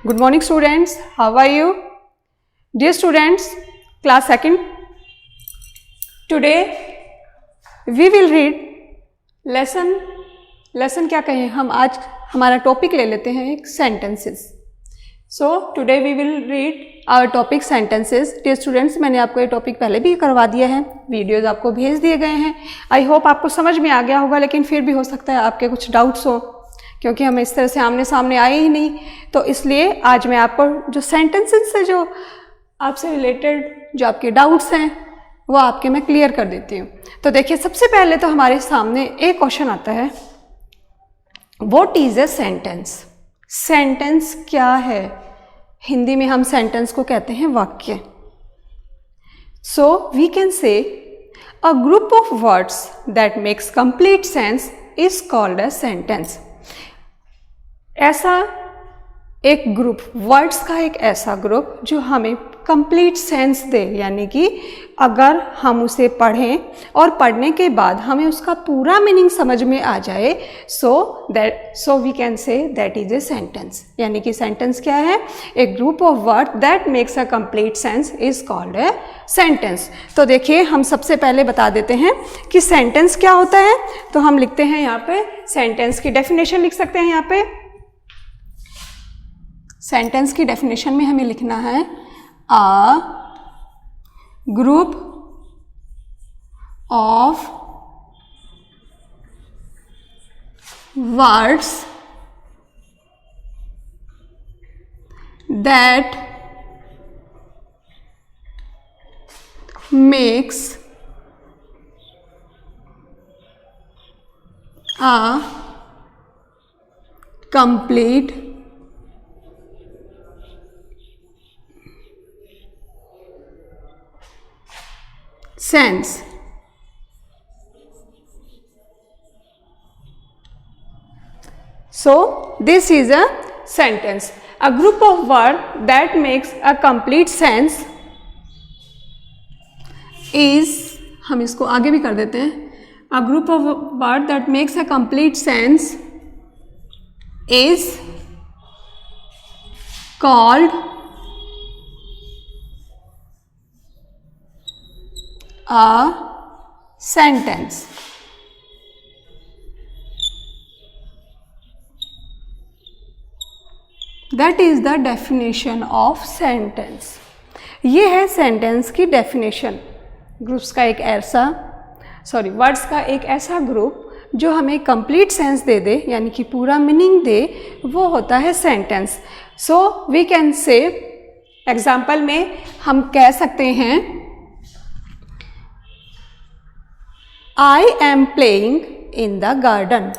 Good morning students, how are you? Dear students, class 2nd, today we will read lesson क्या कहें हम आज हमारा टॉपिक ले लेते हैं एक sentences. So today we will read our topic sentences. Dear students, मैंने आपको ये टॉपिक पहले भी करवा दिया है, वीडियोज़ आपको भेज दिए गए हैं. आई होप आपको समझ में आ गया होगा, लेकिन फिर भी हो सकता है आपके कुछ डाउट्स हो, क्योंकि हम इस तरह से आमने सामने आए ही नहीं. तो इसलिए आज मैं आपको जो सेंटेंसेस से जो आपसे रिलेटेड जो आपके डाउट्स हैं वो आपके मैं क्लियर कर देती हूँ. तो देखिए, सबसे पहले तो हमारे सामने एक क्वेश्चन आता है, what is a sentence. Sentence क्या है? हिंदी में हम सेंटेंस को कहते हैं वाक्य. सो we can say a group of words that makes complete sense is called a sentence. ऐसा एक ग्रुप, वर्ड्स का एक ऐसा ग्रुप जो हमें कंप्लीट सेंस दे, यानी कि अगर हम उसे पढ़ें और पढ़ने के बाद हमें उसका पूरा मीनिंग समझ में आ जाए, so we can say that is a sentence. यानी कि सेंटेंस क्या है? A group of word that makes a complete sense is called a sentence. तो देखिए, हम सबसे पहले बता देते हैं कि सेंटेंस क्या होता है. तो हम लिखते हैं यहाँ पे, सेंटेंस की डेफिनेशन लिख सकते हैं. यहाँ पे सेंटेंस की डेफिनेशन में हमें लिखना है a group of words that makes a complete sense. So this is a sentence. A group of words that makes a complete sense is, हम इसको आगे भी कर देते हैं, a group of words that makes a complete sense is called a sentence. That is the definition of sentence. ये है sentence की डेफिनेशन. ग्रुप्स का एक ऐसा वर्ड्स का एक ऐसा ग्रुप जो हमें कंप्लीट सेंस दे दे, यानी कि पूरा मीनिंग दे, वो होता है sentence. So we can say, example में हम कह सकते हैं, I am playing in the garden.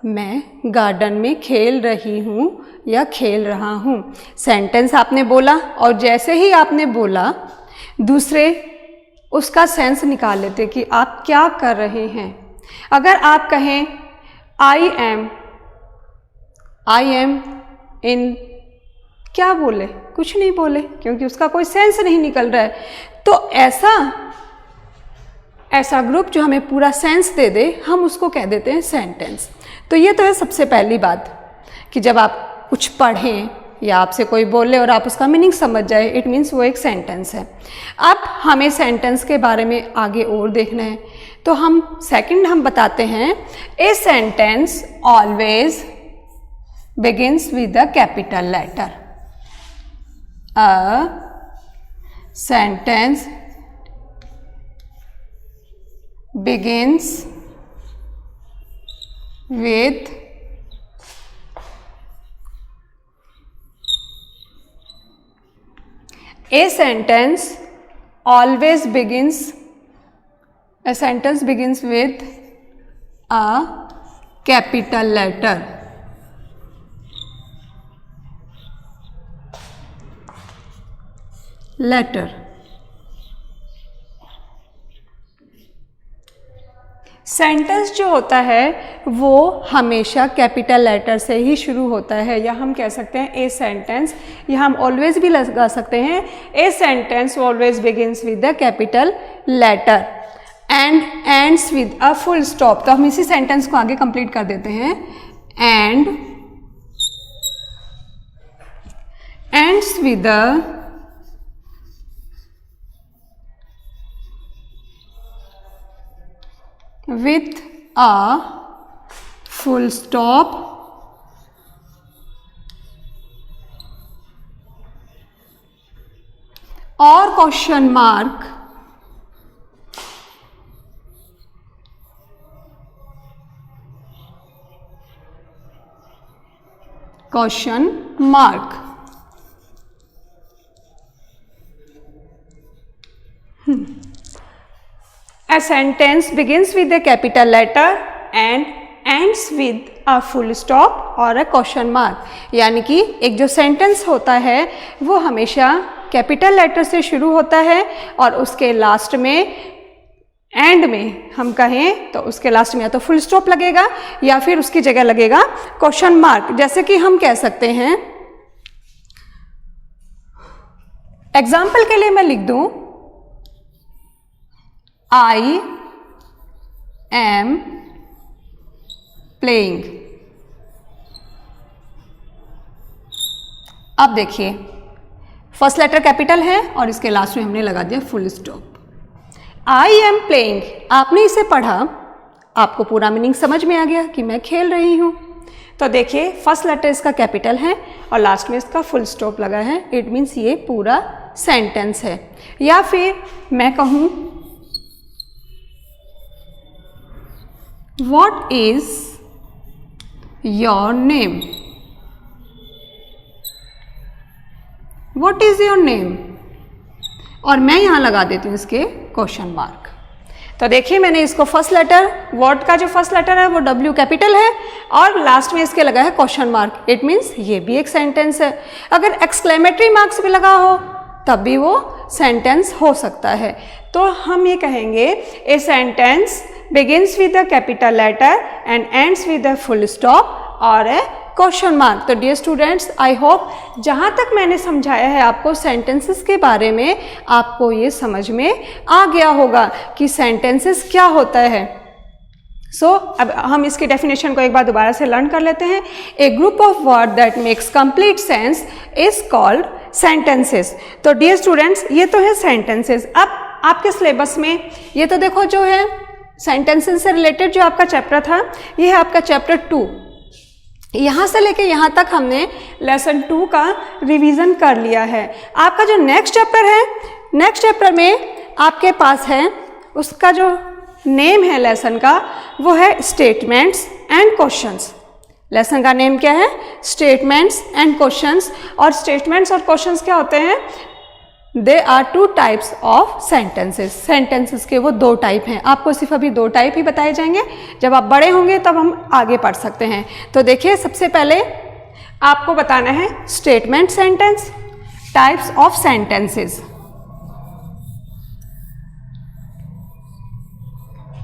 मैं गार्डन में खेल रही हूँ या खेल रहा हूँ. सेंटेंस आपने बोला और जैसे ही आपने बोला, दूसरे उसका सेंस निकाल लेते कि आप क्या कर रहे हैं. अगर आप कहें आई एम इन, क्या बोले? कुछ नहीं बोले, क्योंकि उसका कोई सेंस नहीं निकल रहा है. तो ऐसा ग्रुप जो हमें पूरा सेंस दे दे, हम उसको कह देते हैं सेंटेंस. तो ये तो है सबसे पहली बात, कि जब आप कुछ पढ़ें या आपसे कोई बोले और आप उसका मीनिंग समझ जाए, इट मीन्स वो एक सेंटेंस है. अब हमें सेंटेंस के बारे में आगे और देखना है. तो हम बताते हैं, a sentence always begins with the capital letter. A sentence begins with a sentence begins with a capital letter. Sentence जो होता है वो हमेशा कैपिटल लेटर से ही शुरू होता है, या हम कह सकते हैं ए सेंटेंस, या हम ऑलवेज भी लगा सकते हैं, a sentence always begins with the capital letter and ends with a full stop. तो हम इसी सेंटेंस को आगे कंप्लीट कर देते हैं. And ends with a full stop or question mark, question mark. A sentence begins with a capital letter and ends with a full stop or a question mark. यानी कि एक जो सेंटेंस होता है वो हमेशा कैपिटल लेटर से शुरू होता है और उसके लास्ट में, एंड में हम कहें तो उसके लास्ट में या तो फुल स्टॉप लगेगा या फिर उसकी जगह लगेगा क्वेश्चन मार्क। जैसे कि हम कह सकते हैं, एग्जाम्पल के लिए मैं लिख दूं, I am playing। अब देखिए फर्स्ट लेटर कैपिटल है और इसके लास्ट में हमने लगा दिया full stop. I am playing, आपने इसे पढ़ा, आपको पूरा मीनिंग समझ में आ गया कि मैं खेल रही हूं। तो देखिए फर्स्ट लेटर इसका कैपिटल है और लास्ट में इसका फुल स्टॉप लगा है, इट मीन्स ये पूरा सेंटेंस है। या फिर मैं कहूं, what is your name, what is your name, और मैं यहां लगा देती हूं इसके क्वेश्चन मार्क। तो देखिए मैंने इसको फर्स्ट लेटर, वर्ड का जो फर्स्ट लेटर है वो W कैपिटल है और लास्ट में इसके लगा है क्वेश्चन मार्क, इट मीन्स ये भी एक सेंटेंस है। अगर एक्सक्लेमेटरी मार्क्स भी लगा हो तब भी वो सेंटेंस हो सकता है। तो हम ये कहेंगे, a sentence begins with a capital letter and ends with a full stop और a क्वेश्चन मार्क। तो डियर स्टूडेंट्स, आई होप जहाँ तक मैंने समझाया है आपको सेंटेंसेस के बारे में, आपको ये समझ में आ गया होगा कि सेंटेंसेस क्या होता है। अब हम इसकी डेफिनेशन को एक बार दोबारा से लर्न कर लेते हैं। A group of word that makes complete sense is called sentences. तो डियर स्टूडेंट्स, ये तो है सेंटेंसेस। अब आपके सिलेबस में ये तो देखो जो है सेंटेंसेस से रिलेटेड जो आपका चैप्टर था, ये है आपका चैप्टर 2। यहाँ से लेके यहाँ तक हमने लेसन 2 का रिवीजन कर लिया है। आपका जो नेक्स्ट चैप्टर है, नेक्स्ट चैप्टर में आपके पास है, उसका जो नेम है लेसन का वो है स्टेटमेंट्स एंड क्वेश्चंस। लेसन का नेम क्या है? Statements and questions. और स्टेटमेंट्स और क्वेश्चंस क्या होते हैं? They are 2 types of sentences. Sentences के वो 2 टाइप हैं। आपको सिर्फ अभी 2 टाइप ही बताए जाएंगे, जब आप बड़े होंगे तब हम आगे पढ़ सकते हैं। तो देखिए सबसे पहले आपको बताना है statement sentence, types of sentences,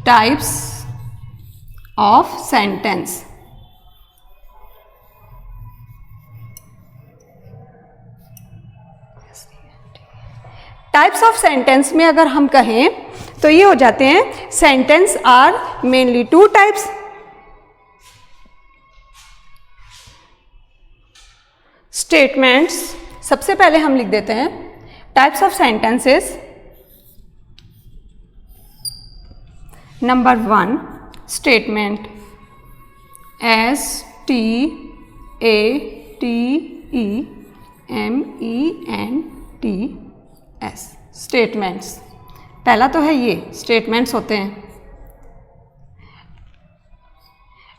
types of sentence. Types of sentence में अगर हम कहें तो ये हो जाते हैं, sentence are mainly 2 types. Statements सबसे पहले हम लिख देते हैं types of sentences. Number 1 statement, STATEMENTS, statements. पहला तो है ये स्टेटमेंट्स होते हैं।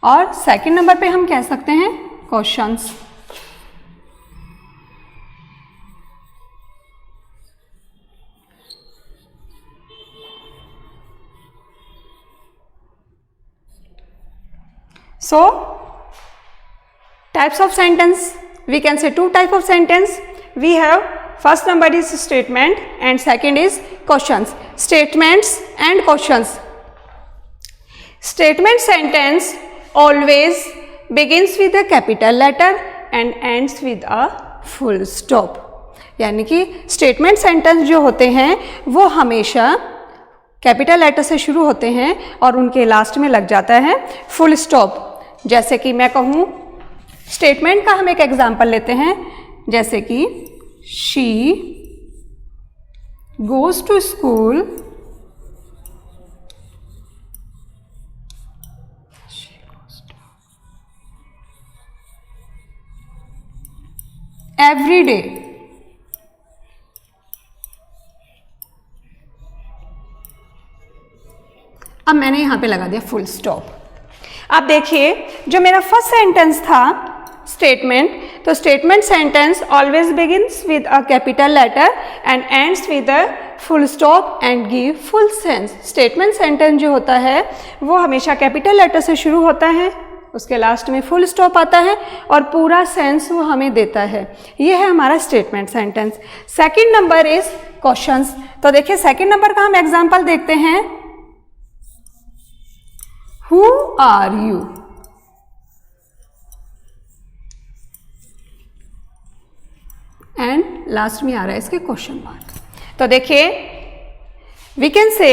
और सेकंड नंबर पे हम कह सकते हैं questions. So types of sentence, we can say 2 type of sentence. We have first number is statement and second is questions. Statements and questions. Statement sentence always begins with a capital letter and ends with a full stop. यानी कि statement sentence जो होते हैं वो हमेशा capital letter से शुरू होते हैं और उनके लास्ट में लग जाता है फुल स्टॉप। जैसे कि मैं कहूँ, स्टेटमेंट का हम एक एग्जाम्पल लेते हैं, जैसे कि she goes to school every day. अब मैंने यहां पे लगा दिया फुल स्टॉप। अब देखिए जो मेरा फर्स्ट सेंटेंस था स्टेटमेंट, तो statement sentence always begins with a capital letter and ends with a full stop and give full sense. Statement sentence जो होता है वो हमेशा कैपिटल लेटर से शुरू होता है, उसके लास्ट में फुल स्टॉप आता है और पूरा सेंस वो हमें देता है। ये है हमारा statement sentence. Second number is questions. तो देखिए सेकंड नंबर का हम एग्जांपल देखते हैं। Who are you? And last में आ रहा है इसके क्वेश्चन मार्क। तो देखिए we can say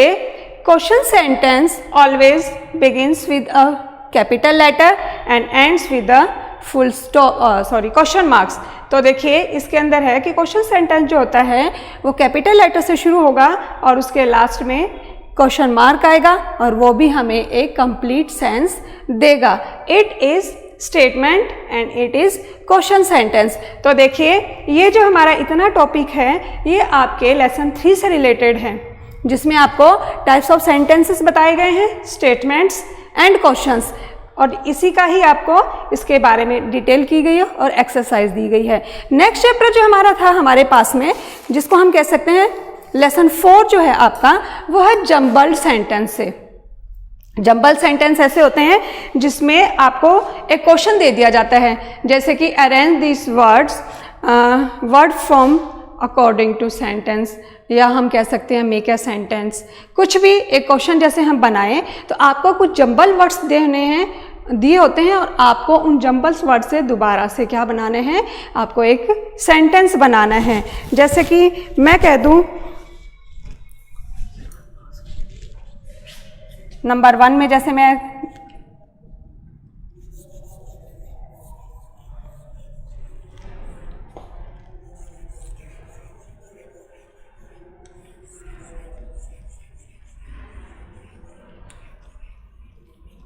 question sentence always begins with a capital letter and ends with the full stop question marks. तो देखिए इसके अंदर है कि क्वेश्चन सेंटेंस जो होता है वो कैपिटल लेटर से शुरू होगा और उसके लास्ट में क्वेश्चन मार्क आएगा और वो भी हमें एक कंप्लीट सेंस देगा। It is statement and it is question sentence. तो देखिए ये जो हमारा इतना टॉपिक है ये आपके लेसन 3 से रिलेटेड है, जिसमें आपको टाइप्स ऑफ सेंटेंसेस बताए गए हैं, स्टेटमेंट्स एंड क्वेश्चंस, और इसी का ही आपको इसके बारे में डिटेल की गई है और एक्सरसाइज दी गई है। नेक्स्ट चैप्टर जो हमारा था हमारे पास में, जिसको हम कह सकते हैं लेसन 4 जो है आपका, वो है जम्बल्ड सेंटेंस से। जम्बल सेंटेंस ऐसे होते हैं जिसमें आपको एक क्वेश्चन दे दिया जाता है, जैसे कि arrange this words word from according to sentence, या हम कह सकते हैं मेक अ सेंटेंस। कुछ भी एक क्वेश्चन जैसे हम बनाएं तो आपको कुछ जम्बल वर्ड्स दिए होते हैं और आपको उन जम्बल्स वर्ड से दोबारा से क्या बनाने हैं, आपको एक सेंटेंस बनाना है। जैसे कि मैं कह दूं नंबर 1 में, जैसे मैं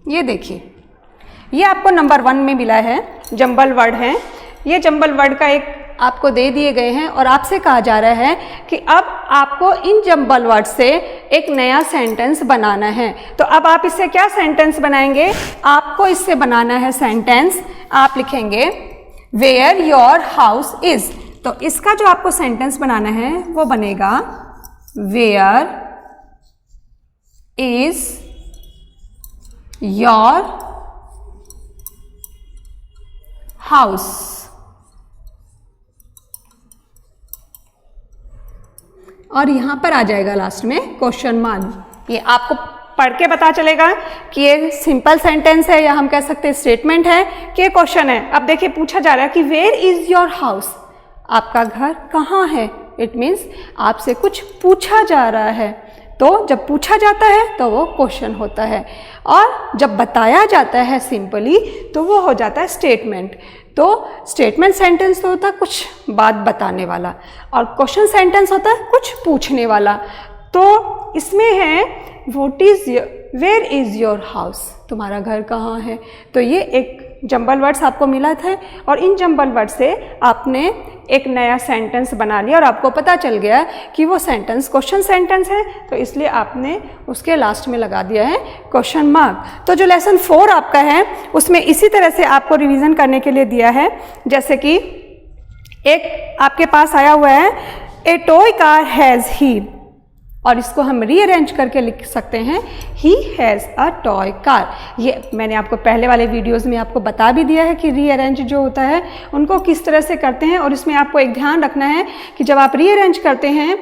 ये देखिए ये आपको नंबर 1 में मिला है, जंबल वर्ड है। ये जंबल वर्ड का एक आपको दे दिए गए हैं और आपसे कहा जा रहा है कि अब आपको इन जंबल वर्ड से एक नया सेंटेंस बनाना है। तो अब आप इससे क्या सेंटेंस बनाएंगे? आपको इससे बनाना है सेंटेंस, आप लिखेंगे वेयर योर हाउस इज। तो इसका जो आपको सेंटेंस बनाना है वो बनेगा वेयर इज योर हाउस। और यहां पर आ जाएगा लास्ट में क्वेश्चन मार्क। ये आपको पढ़ के पता चलेगा कि ये सिंपल सेंटेंस है या हम कह सकते हैं स्टेटमेंट है कि ये क्वेश्चन है। अब देखिए पूछा जा रहा है कि वेयर इज योर हाउस, आपका घर कहाँ है। इट मीन्स आपसे कुछ पूछा जा रहा है। तो जब पूछा जाता है तो वो क्वेश्चन होता है, और जब बताया जाता है सिंपली तो वो हो जाता है स्टेटमेंट। तो स्टेटमेंट सेंटेंस तो होता है कुछ बात बताने वाला, और क्वेश्चन सेंटेंस होता है कुछ पूछने वाला। तो इसमें है वेयर इज योर हाउस, तुम्हारा घर कहाँ है। तो ये एक जंबल वर्ड्स आपको मिला था और इन जंबल वर्ड से आपने एक नया सेंटेंस बना लिया और आपको पता चल गया कि वो सेंटेंस क्वेश्चन सेंटेंस है, तो इसलिए आपने उसके लास्ट में लगा दिया है क्वेश्चन मार्क। तो जो लेसन 4 आपका है उसमें इसी तरह से आपको रिवीजन करने के लिए दिया है। जैसे कि एक आपके पास आया हुआ है ए टॉय कार हैज़ ही, और इसको हम रीअरेंज करके लिख सकते हैं he has a toy car. ये मैंने आपको पहले वाले वीडियोस में आपको बता भी दिया है कि रीअरेंज जो होता है उनको किस तरह से करते हैं। और इसमें आपको एक ध्यान रखना है कि जब आप रीअरेंज करते हैं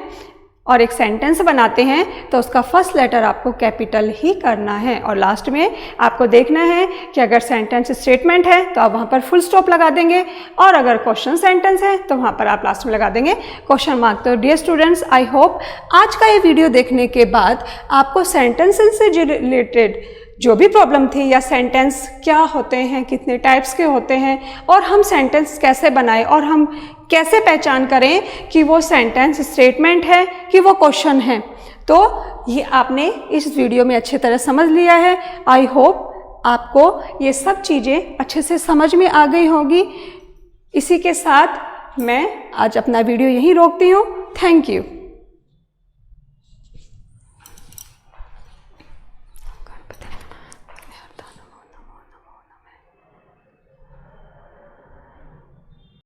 और एक सेंटेंस बनाते हैं तो उसका फर्स्ट लेटर आपको कैपिटल ही करना है, और लास्ट में आपको देखना है कि अगर सेंटेंस स्टेटमेंट है तो आप वहाँ पर फुल स्टॉप लगा देंगे, और अगर क्वेश्चन सेंटेंस है तो वहाँ पर आप लास्ट में लगा देंगे क्वेश्चन मार्क। तो डियर स्टूडेंट्स, आई होप आज का ये वीडियो देखने के बाद आपको सेंटेंसेस से रिलेटेड जो भी प्रॉब्लम थी, या सेंटेंस क्या होते हैं, कितने टाइप्स के होते हैं, और हम सेंटेंस कैसे बनाएं, और हम कैसे पहचान करें कि वो सेंटेंस स्टेटमेंट है कि वो क्वेश्चन है। तो ये आपने इस वीडियो में अच्छी तरह समझ लिया है। आई होप आपको ये सब चीज़ें अच्छे से समझ में आ गई होगी। इसी के साथ मैं आज अपना वीडियो यहीं रोकती हूँ। Thank you.